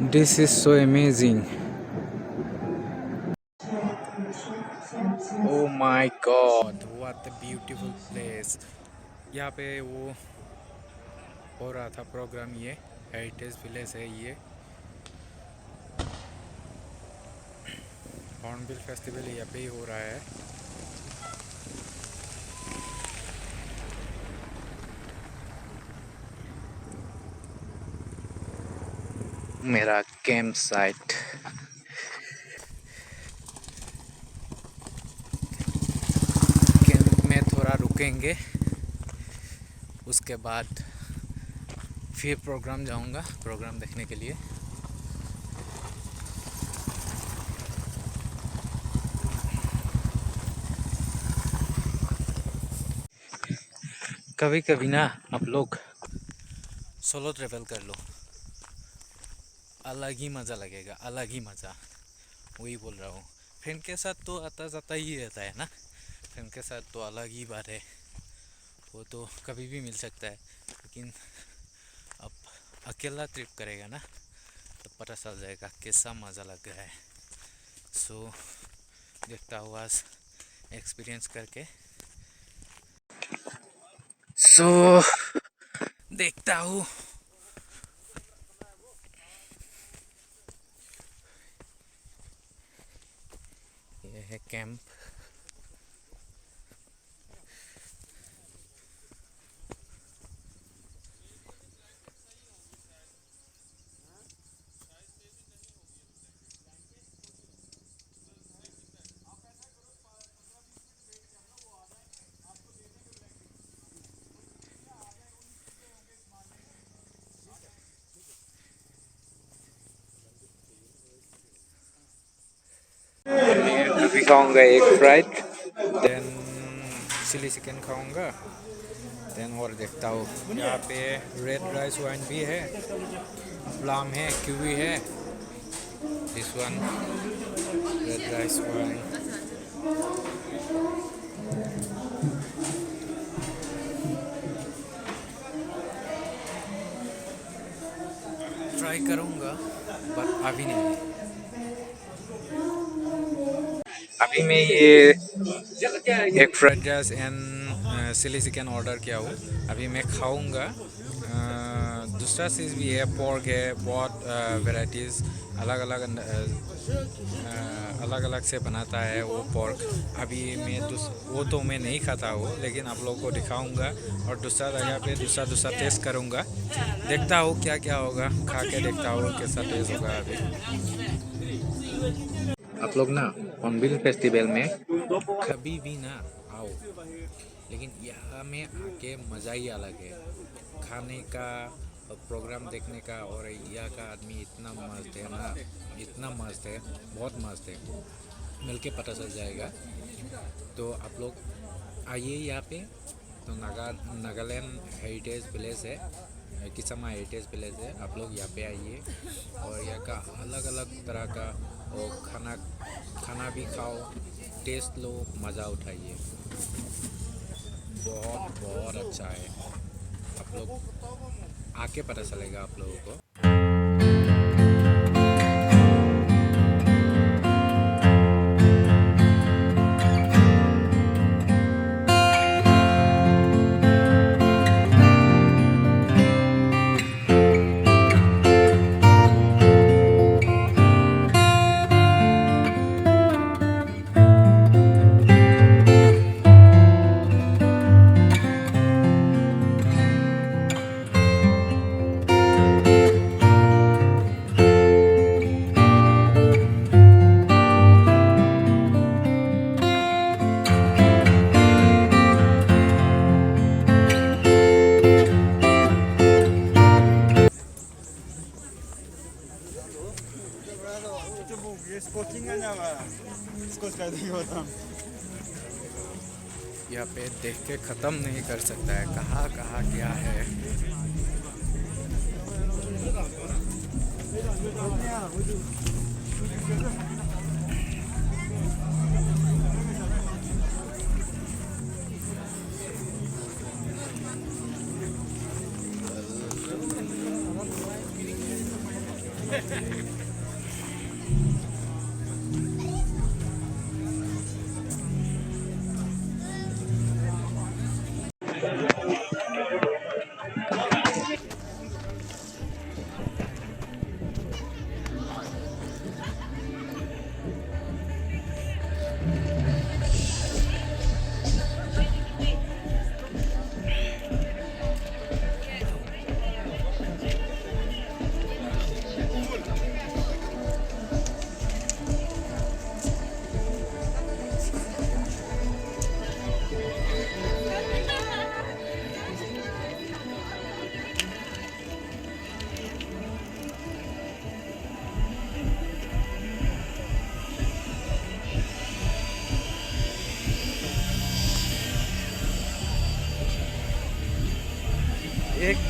This is so amazing. Oh my god, what a beautiful place. यहाँ पे वो हो रहा था प्रोग्राम, ये हेरिटेज विलेज है, ये हॉर्नबिल फेस्टिवल यहाँ पे ही हो रहा है। मेरा कैंप साइट। कैंप में थोड़ा रुकेंगे, उसके बाद फिर प्रोग्राम जाऊंगा प्रोग्राम देखने के लिए। कभी कभी ना आप लोग सोलो ट्रेवल कर लो, अलग ही मज़ा लगेगा, अलग ही मज़ा। वही बोल रहा हूँ, फ्रेंड के साथ तो आता जाता ही रहता है ना, फ्रेंड के साथ तो अलग ही बात है, वो तो कभी भी मिल सकता है। लेकिन अब अकेला ट्रिप करेगा ना तो पता चल जाएगा कैसा मज़ा लग रहा है। सो देखता हूँ आज एक्सपीरियंस करके। सो देखता हूँ। ये है कैंप। अभी खाऊंगा एक फ्राइड, देन चिली चिकन खाऊंगा, देन और देखता हूँ। यहाँ पे रेड राइस वाइन भी है, प्लम है, कीवी है। This one red rice wine. Try करूँगा बट अभी नहीं। अभी मैं ये एक fried rice and chilli chicken order किया हूँ, अभी मैं खाऊंगा। दूसरा चीज़ भी है, पोर्क है, बहुत वेराइटीज़ अलग अलग से बनाता है वो पोर्क। अभी मैं वो तो मैं नहीं खाता हूँ, लेकिन आप लोगों को दिखाऊंगा और दूसरा जगह पे दूसरा टेस्ट करूँगा। देखता हूँ क्या क्या होगा, खा के देखता हूँ कैसा टेस्ट होगा। अभी आप लोग ना हॉर्नबिल फेस्टिवल में कभी भी ना आओ, लेकिन यहाँ में आके मज़ा ही अलग है, खाने का और प्रोग्राम देखने का। और यहाँ का आदमी इतना मस्त है ना, इतना मस्त है, बहुत मस्त है, मिल के पता चल जाएगा। तो आप लोग आइए यहाँ पे। तो नागालैंड हेरिटेज विलेज है, किसमा हेरिटेज विलेज है। आप लोग यहाँ पे आइए और यहाँ का अलग अलग तरह का और खाना भी खाओ, टेस्ट लो, मज़ा उठाइए। बहुत बहुत अच्छा है, आप लोग आके पता चलेगा आप लोगों को। यहाँ पे देख के ख़त्म नहीं कर सकता है, कहाँ कहाँ क्या है। एक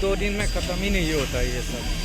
दो दिन में ख़त्म ही नहीं होता ये सब।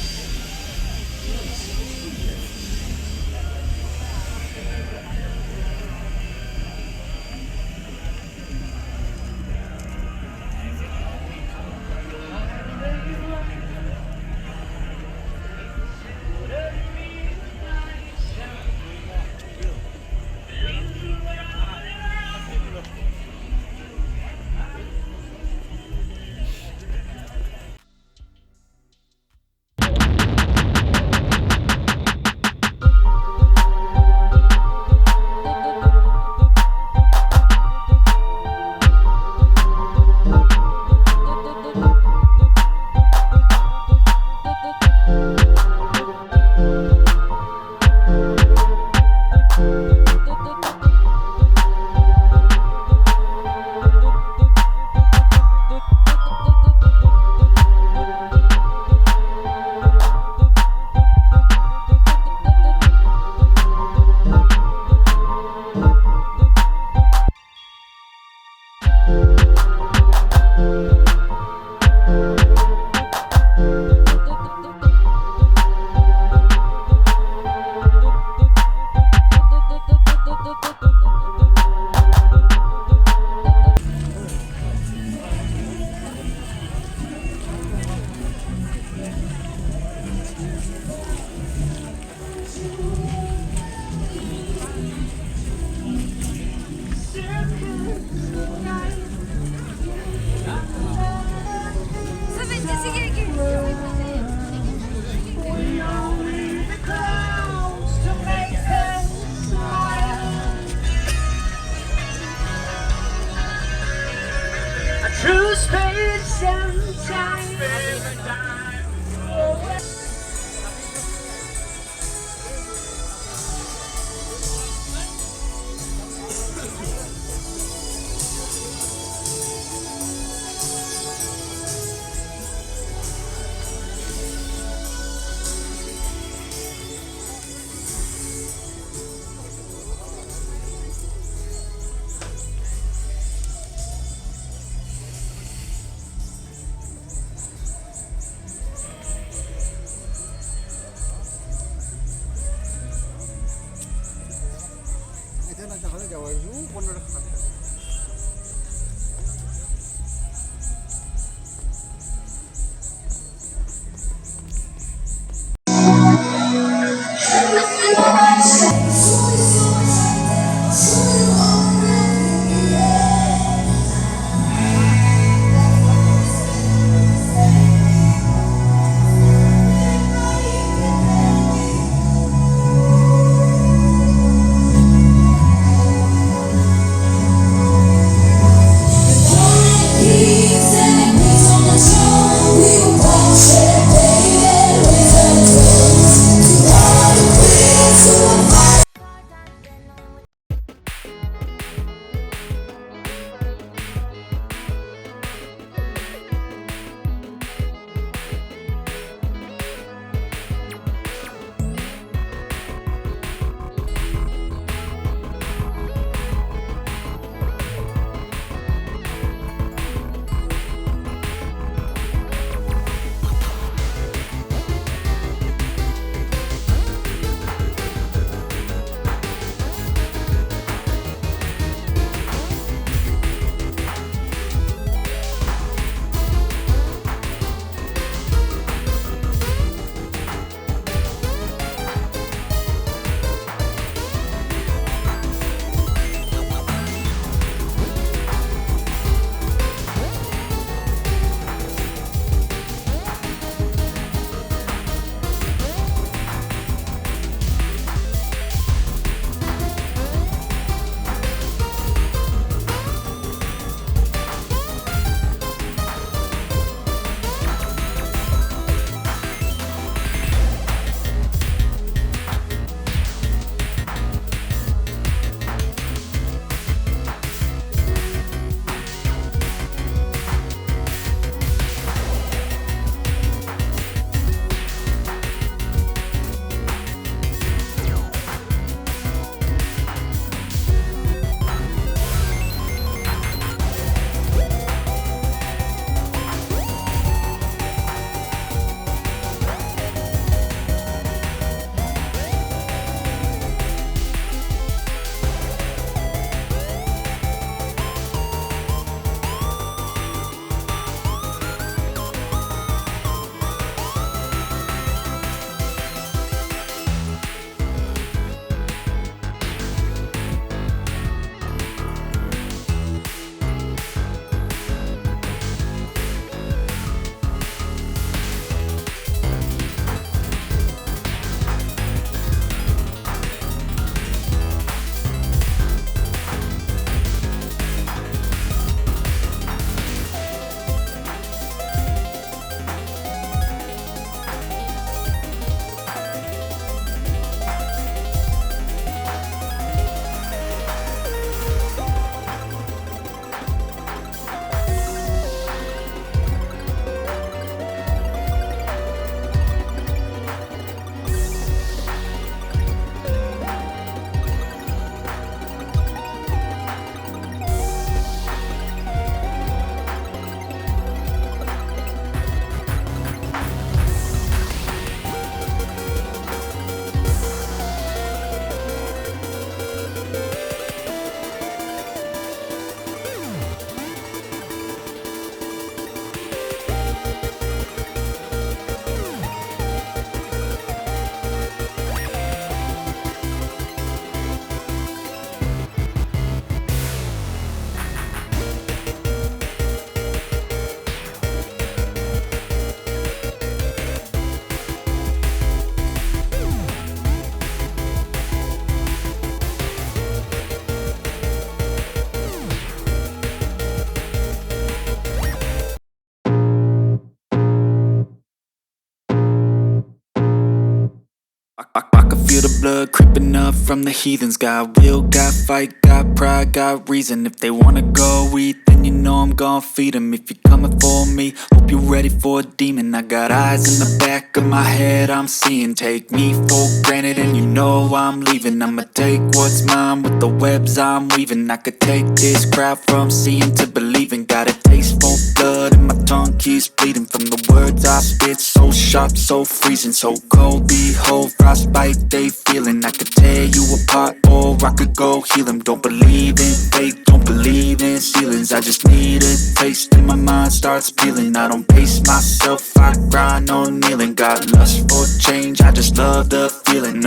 blood creeping up from the heathens. Got will, got fight, got pride, got reason. If they wanna go eat, then you know I'm gon' feed them. If you're coming for me, hope you're ready for a demon. I got eyes in the back of my head, I'm seeing. Take me for granted and you know I'm leaving. I'ma take what's mine with the webs I'm weaving. I could take this crowd from seeing to believing. Got a taste for blood and my tongue keeps bleeding from the words I spit. So sharp, so freezing, so cold. Behold, frostbite they feeling. I could tear you apart or I could go heal them. Don't believe in fate, don't believe in ceilings. I just need a taste and my mind starts peeling. I don't pace myself, I grind on kneeling. Got lust for change, I just love the feeling.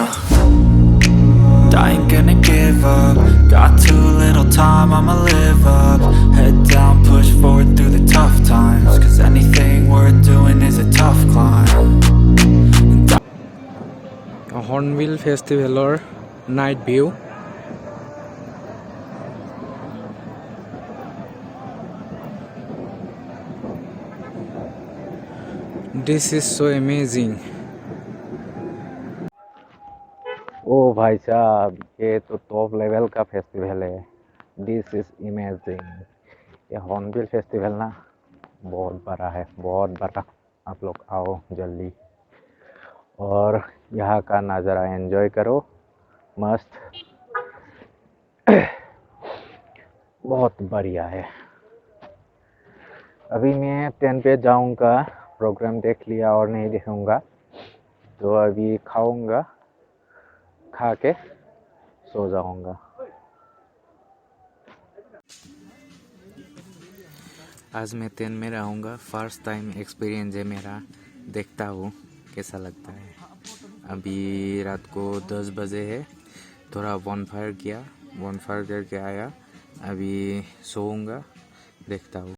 I ain't gonna give up. Got too little time, I'ma live up. Head down, push forward through the tough times. Cause anything worth doing is a tough climb. Hornbill Festivalor night view. This is so amazing. ओ भाई साहब, ये तो top level का festival है. This is imaging. ये hornbill festival ना बहुत बड़ा है, बहुत बड़ा. आप लोग आओ जल्दी और यहाँ का नज़ारा एंजॉय करो. मस्त, बहुत बढ़िया है. अभी मैं 10 पे जाऊँगा. प्रोग्राम देख लिया और नहीं देखूँगा, तो अभी खाऊँगा, खा के सो जाऊँगा. आज मैं 10 में रहूँगा. फर्स्ट टाइम एक्सपीरियंस है मेरा. देखता हूँ कैसा लगता है. अभी रात को 10 बजे है. थोड़ा बॉनफायर किया, बॉनफायर करके आया. अभी सोऊंगा, देखता हूँ.